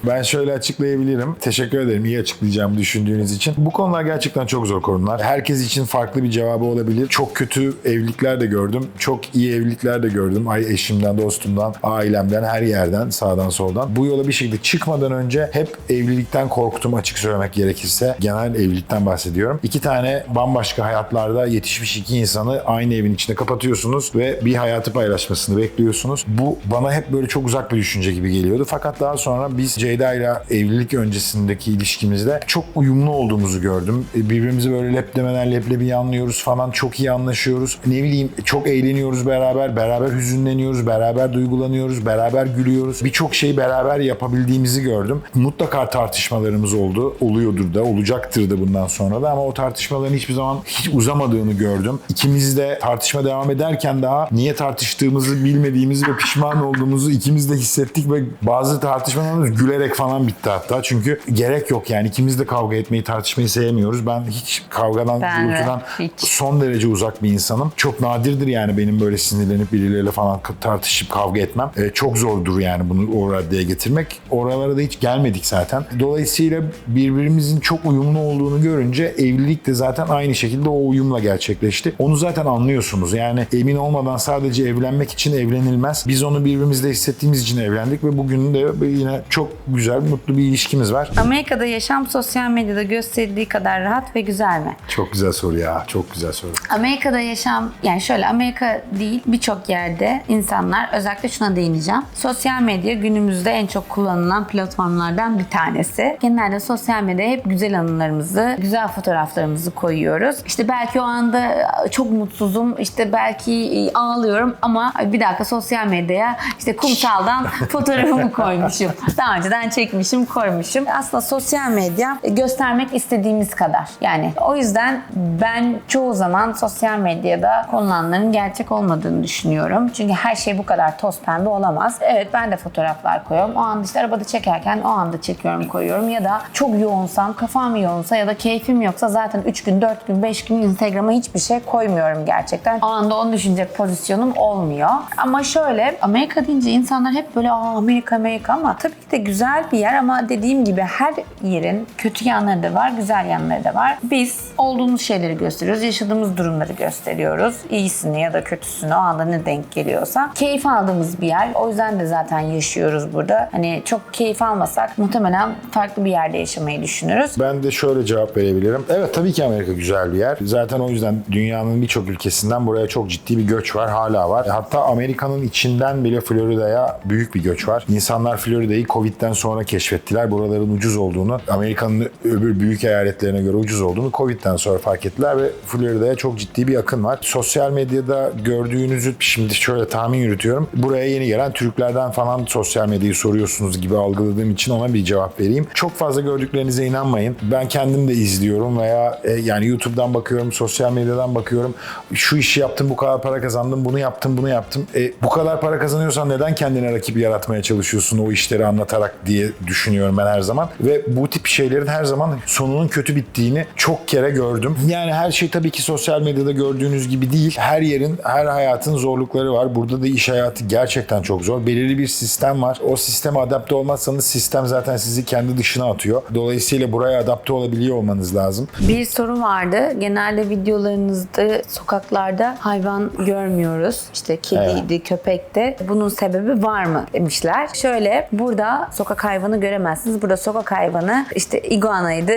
B: ben şöyle açıklayabilirim. Teşekkür ederim iyi açıklayacağımı düşündüğünüz için. Bu konular gerçekten çok zor konular. Herkes için farklı bir cevabı olabilir. Çok kötü evlilikler de gördüm. Çok iyi evlilikler de gördüm. Ay eşimden, dostumdan, ailemden, her yerden, sağdan soldan. Bu yola bir şekilde çıkmadan önce hep evlilikten korktum açık söylemek gerekirse. Genel evlilikten bahsediyorum. İki tane bambaşka hayatlarda yetişmiş iki insanı aynı evin içinde kapatıyorsunuz ve bir hayatı paylaşmasını bekliyorsunuz. Bu bana hep böyle çok uzak bir düşünce gibi geliyordu. Fakat daha sonra biz Ceyda ile evlilik öncesindeki ilişkimizde çok uyumlu olduğumuzu gördüm. Birbirimizi böyle lep demeden leblebi anlıyoruz falan. Çok iyi anlaşıyoruz. Ne bileyim çok eğleniyoruz beraber. Beraber hüzünleniyoruz. Beraber duygulanıyoruz. Beraber gülüyoruz. Birçok şeyi beraber yapabildiğimizi gördüm. Mutlaka tartışmalarımız oldu. Oluyordur da, olacaktır da bundan sonra da ama o tartışmaların hiçbir zaman hiç uzamadığını gördüm. İkimiz de tartışma devam ederken daha niye tartıştığımızı bilmediğimizi ve pişman olduğumuzu ikimiz de hissettik ve bazı tartışmalarımız Aramız gülerek falan bitti hatta. Çünkü gerek yok yani. İkimiz de kavga etmeyi, tartışmayı sevmiyoruz. Ben hiç kavgadan,
A: Ben de,
B: gürültüden
A: hiç.
B: son derece uzak bir insanım. Çok nadirdir yani benim böyle sinirlenip birileriyle falan tartışıp kavga etmem. Çok zordur yani bunu o raddeye getirmek. Oralara da hiç gelmedik zaten. Dolayısıyla birbirimizin çok uyumlu olduğunu görünce evlilik de zaten aynı şekilde o uyumla gerçekleşti. Onu zaten anlıyorsunuz. Yani emin olmadan sadece evlenmek için evlenilmez. Biz onu birbirimizde hissettiğimiz için evlendik ve bugün de yine çok güzel, mutlu bir ilişkimiz var.
A: Amerika'da yaşam sosyal medyada gösterildiği kadar rahat ve güzel mi?
B: Çok güzel soru ya. Çok güzel soru.
A: Amerika'da yaşam, yani şöyle, Amerika değil birçok yerde insanlar, özellikle şuna değineceğim. Sosyal medya günümüzde en çok kullanılan platformlardan bir tanesi. Genelde sosyal medyaya hep güzel anılarımızı, güzel fotoğraflarımızı koyuyoruz. İşte belki o anda çok mutsuzum, işte belki ağlıyorum ama bir dakika sosyal medyaya işte kumsaldan fotoğrafımı koymuşum. Daha önceden çekmişim, koymuşum. Aslında sosyal medya göstermek istediğimiz kadar. Yani o yüzden ben çoğu zaman sosyal medyada konulanların gerçek olmadığını düşünüyorum. Çünkü her şey bu kadar toz pembe olamaz. Evet, ben de fotoğraflar koyuyorum. O anda işte arabada çekerken o anda çekiyorum, koyuyorum. Ya da çok yoğunsam, kafam yoğunsa ya da keyfim yoksa zaten 3 gün, 4 gün, 5 gün Instagram'a hiçbir şey koymuyorum gerçekten. O anda onu düşünecek pozisyonum olmuyor. Ama şöyle, Amerika deyince insanlar hep böyle Amerika ama tabii ki de güzel bir yer ama dediğim gibi her yerin kötü yanları da var, güzel yanları da var. Biz olduğumuz şeyleri gösteriyoruz, yaşadığımız durumları gösteriyoruz. İyisini ya da kötüsünü, o anda ne denk geliyorsa. Keyif aldığımız bir yer. O yüzden de zaten yaşıyoruz burada. Hani çok keyif almasak muhtemelen farklı bir yerde yaşamayı düşünürüz.
B: Ben de şöyle cevap verebilirim. Evet, tabii ki Amerika güzel bir yer. Zaten o yüzden dünyanın birçok ülkesinden buraya çok ciddi bir göç var. Hala var. Hatta Amerika'nın içinden bile Florida'ya büyük bir göç var. İnsanlar Florida'yı Covid'den sonra keşfettiler. Buraların ucuz olduğunu, Amerika'nın öbür büyük eyaletlerine göre ucuz olduğunu Covid'den sonra fark ettiler ve Florida'ya çok ciddi bir akın var. Sosyal medyada gördüğünüzü, şimdi şöyle tahmin yürütüyorum. Buraya yeni gelen Türklerden falan sosyal medyayı soruyorsunuz gibi algıladığım için ona bir cevap vereyim. Çok fazla gördüklerinize inanmayın. Ben kendim de izliyorum veya yani YouTube'dan bakıyorum, sosyal medyadan bakıyorum. Şu işi yaptım, bu kadar para kazandım, bunu yaptım, bunu yaptım. Bu kadar para kazanıyorsan neden kendine rakip yaratmaya çalışıyorsun o işleri anlatarak diye düşünüyorum ben her zaman. Ve bu tip şeylerin her zaman sonunun kötü bittiğini çok kere gördüm. Yani her şey tabii ki sosyal medyada gördüğünüz gibi değil. Her yerin, her hayatın zorlukları var. Burada da iş hayatı gerçekten çok zor. Belirli bir sistem var. O sisteme adapte olmazsanız sistem zaten sizi kendi dışına atıyor. Dolayısıyla buraya adapte olabiliyor olmanız lazım.
A: Bir soru vardı. Genelde videolarınızda sokaklarda hayvan görmüyoruz. İşte kediydi, köpekti. Bunun sebebi var mı demişler. Şöyle, burada sokak hayvanı göremezsiniz. Burada sokak hayvanı işte iguanaydı,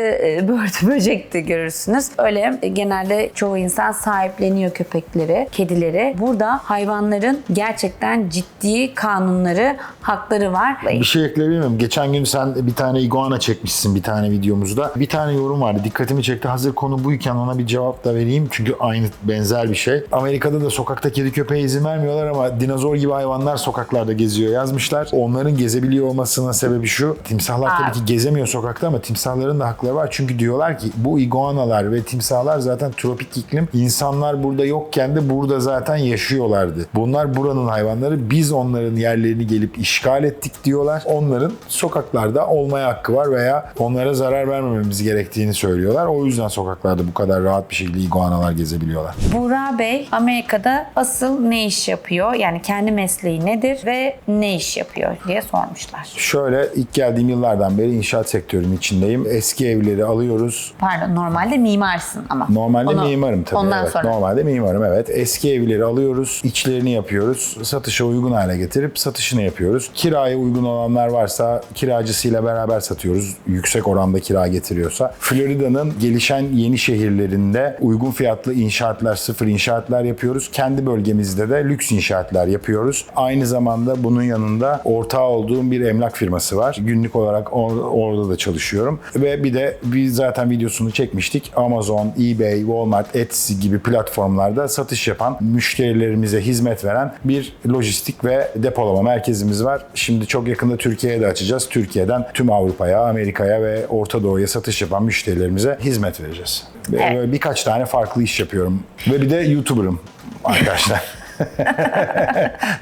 A: börtü böcekti görürsünüz. Öyle genelde çoğu insan sahipleniyor köpekleri, kedileri. Burada hayvanların gerçekten ciddi kanunları, hakları var.
B: Bir şey ekleyebilir miyim? Geçen gün sen bir tane iguana çekmişsin bir tane videomuzda. Bir tane yorum vardı. Dikkatimi çekti. Hazır konu buyken ona bir cevap da vereyim. Çünkü aynı benzer bir şey. Amerika'da da sokakta kedi köpeğe izin vermiyorlar ama dinozor gibi hayvanlar sokaklarda geziyor yazmışlar. Onların gezebiliyor olmasının sebebi şu. Timsahlar tabii ki gezemiyor sokakta ama timsahların da hakları var. Çünkü diyorlar ki bu iguanalar ve timsahlar zaten tropik iklim. İnsanlar burada yokken de burada zaten yaşıyorlardı. Bunlar buranın hayvanları. Biz onların yerlerini gelip işgal ettik diyorlar. Onların sokaklarda olmaya hakkı var veya onlara zarar vermememiz gerektiğini söylüyorlar. O yüzden sokaklarda bu kadar rahat bir şekilde iguanalar gezebiliyorlar.
A: Buğra Bey Amerika'da asıl ne iş yapıyor? Yani kendi mesleği nedir ve ne iş yapıyor diye sormuşlar.
B: Şöyle, ilk geldiğim yıllardan beri inşaat sektörünün içindeyim. Eski evleri alıyoruz.
A: Pardon, normalde mimarsın ama.
B: Normalde mimarım tabii.
A: Ondan
B: evet.
A: sonra.
B: Normalde mimarım, evet. Eski evleri alıyoruz, içlerini yapıyoruz, satışa uygun hale getirip satışını yapıyoruz. Kiraya uygun olanlar varsa kiracısıyla beraber satıyoruz. Yüksek oranda kira getiriyorsa. Florida'nın gelişen yeni şehirlerinde uygun fiyatlı inşaatlar, sıfır inşaatlar yapıyoruz. Kendi bölgemizde de lüks inşaatlar yapıyoruz. Aynı zamanda bunun yanında ortağı olduğum bir emlak firması var. Günlük olarak orada da çalışıyorum. Ve bir de biz zaten videosunu çekmiştik. Amazon, eBay, Walmart, Etsy gibi platformlarda satış yapan, müşterilerimize hizmet veren bir lojistik ve depolama merkezimiz var. Şimdi çok yakında Türkiye'ye de açacağız. Türkiye'den tüm Avrupa'ya, Amerika'ya ve Orta Doğu'ya satış yapan müşterilerimize hizmet vereceğiz.
A: Evet.
B: Böyle birkaç tane farklı iş yapıyorum. Ve bir de YouTuber'ım arkadaşlar.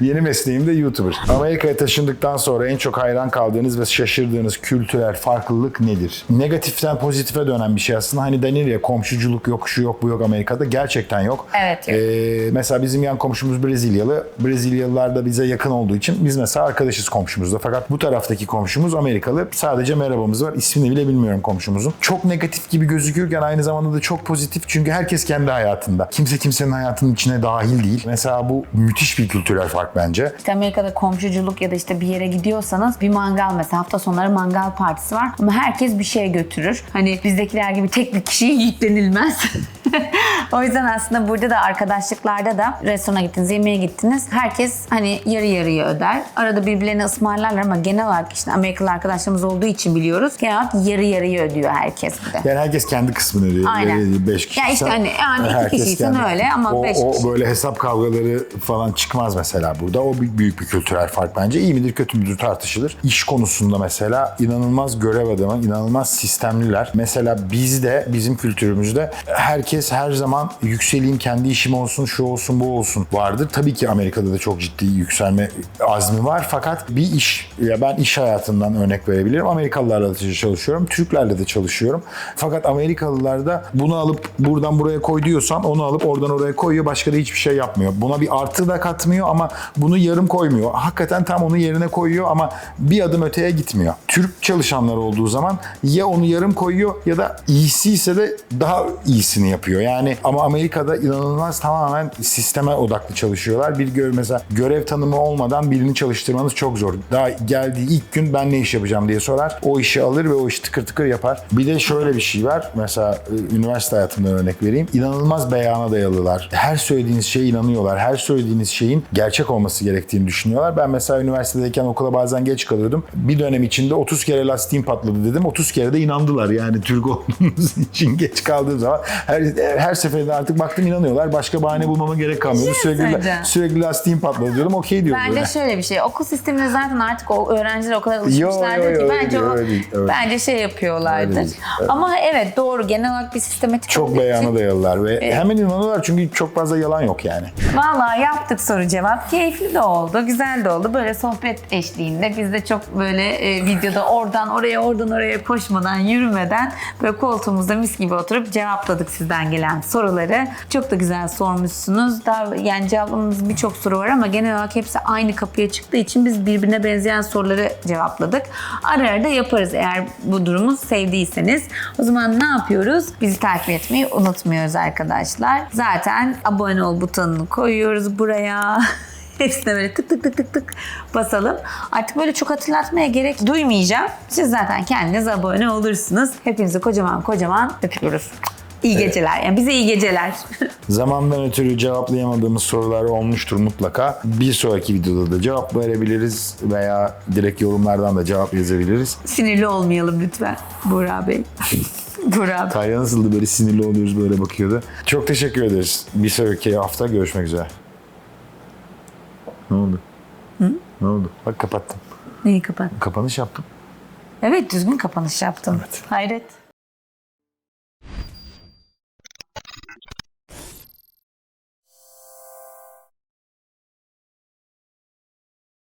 B: Yeni mesleğim de YouTuber. Amerika'ya taşındıktan sonra en çok hayran kaldığınız ve şaşırdığınız kültürel farklılık nedir? Negatiften pozitife dönen bir şey aslında. Hani denir ya, komşuculuk yok, şu yok, bu yok Amerika'da. Gerçekten yok.
A: Evet, yok.
B: Mesela bizim yan komşumuz Brezilyalı. Brezilyalılar da bize yakın olduğu için biz mesela arkadaşız komşumuzla. Fakat bu taraftaki komşumuz Amerikalı. Sadece merhabamız var. İsmini bile bilmiyorum komşumuzun. Çok negatif gibi gözükürken aynı zamanda da çok pozitif. Çünkü herkes kendi hayatında. Kimse kimsenin hayatının içine dahil değil. Mesela bu müthiş bir kültürel fark bence.
A: İşte Amerika'da komşuculuk ya da işte bir yere gidiyorsanız bir mangal, mesela hafta sonları mangal partisi var ama herkes bir şey götürür. Hani bizdekiler gibi tek bir kişiye yüklenilmez. O yüzden aslında burada da arkadaşlıklarda da restorana gittiniz, yemeğe gittiniz. Herkes hani yarı yarıya öder. Arada birbirlerine ısmarlarlar ama genel olarak işte Amerikalı arkadaşlarımız olduğu için biliyoruz. Genel olarak yarı yarıya ödüyor herkes bir de.
B: Yani herkes kendi kısmını ödüyor.
A: Aynen.
B: 5 kişi.
A: Ya işte hani iki
B: herkes
A: kişiysen
B: kendi.
A: öyle ama 5 kişi.
B: O böyle hesap kavgaları falan çıkmaz mesela burada. O büyük bir kültürel fark bence. İyi midir kötü müdür tartışılır. İş konusunda mesela inanılmaz görev adamı, inanılmaz sistemliler. Mesela bizde, bizim kültürümüzde herkes her zaman yükseleyim, kendi işim olsun, şu olsun, bu olsun vardır. Tabii ki Amerika'da da çok ciddi yükselme azmi var. Fakat bir iş, ya ben iş hayatından örnek verebilirim. Amerikalılarla da çalışıyorum, Türklerle de çalışıyorum. Fakat Amerikalılar da bunu alıp buradan buraya koy diyorsan onu alıp oradan oraya koyuyor. Başka da hiçbir şey yapmıyor. Buna bir artı da katmıyor ama bunu yarım koymuyor. Hakikaten tam onu yerine koyuyor ama bir adım öteye gitmiyor. Türk çalışanlar olduğu zaman ya onu yarım koyuyor ya da iyisi ise de daha iyisini yapıyor. Yani ama Amerika'da inanılmaz tamamen sisteme odaklı çalışıyorlar. Mesela görev tanımı olmadan birini çalıştırmanız çok zor. Daha geldiği ilk gün ben ne iş yapacağım diye sorar. O işi alır ve o işi tıkır tıkır yapar. Bir de şöyle bir şey var. Mesela üniversite hayatımdan örnek vereyim. İnanılmaz beyana dayalılar. Her söylediğiniz şeye inanıyorlar. Her söylediğiniz şeyin gerçek olması gerektiğini düşünüyorlar. Ben mesela üniversitedeyken okula bazen geç kalıyordum. Bir dönem içinde 30 kere lastiğim patladı dedim. 30 kere de inandılar. Yani Türk olduğumuz için geç kaldığım zaman her seferinde artık baktım inanıyorlar. Başka bahane bulmama gerek kalmıyordu. Sürekli lastiğim patladı diyordum. Okey diyordu.
A: Bence şöyle bir şey. Okul sisteminde zaten artık o öğrenciler o kadar alışmışlardır ki bence bence şey yapıyorlardır. Ama evet doğru. Genel olarak bir sistematik
B: çok
A: olduğu
B: beyana
A: için.
B: dayalılar ve hemen inanıyorlar çünkü çok fazla yalan yok yani.
A: Vallahi yaptık soru cevap. Keyifli de oldu, güzel de oldu. Böyle sohbet eşliğinde biz de çok böyle videoda oradan oraya koşmadan, yürümeden böyle koltuğumuzda mis gibi oturup cevapladık sizden gelen soruları. Çok da güzel sormuşsunuz. Daha yani cevapladığımız birçok soru var ama genel olarak hepsi aynı kapıya çıktığı için biz birbirine benzeyen soruları cevapladık. Ara ara da yaparız eğer bu durumu sevdiyseniz. O zaman ne yapıyoruz? Bizi takip etmeyi unutmuyoruz arkadaşlar. Zaten abone ol butonunu koyuyoruz buraya. Hepsine böyle tık tık tık tık tık basalım. Artık böyle çok hatırlatmaya gerek duymayacağım. Siz zaten kendiniz abone olursunuz. Hepinizi kocaman kocaman öpüyoruz. İyi geceler. Yani bize iyi geceler.
B: Zamandan ötürü cevaplayamadığımız sorular olmuştur mutlaka. Bir sonraki videoda da cevap verebiliriz veya direkt yorumlardan da cevap yazabiliriz.
A: Sinirli olmayalım lütfen Buğra Bey. Buğra Bey.
B: Kayra nasıldı, böyle sinirli oluyoruz, böyle bakıyordu. Çok teşekkür ederiz. Bir sonraki hafta görüşmek üzere. Ne oldu? Ne oldu? Bak kapattım.
A: Neyi kapat?
B: Kapanış yaptım.
A: Evet düzgün kapanış yaptım.
B: Evet.
A: Hayret.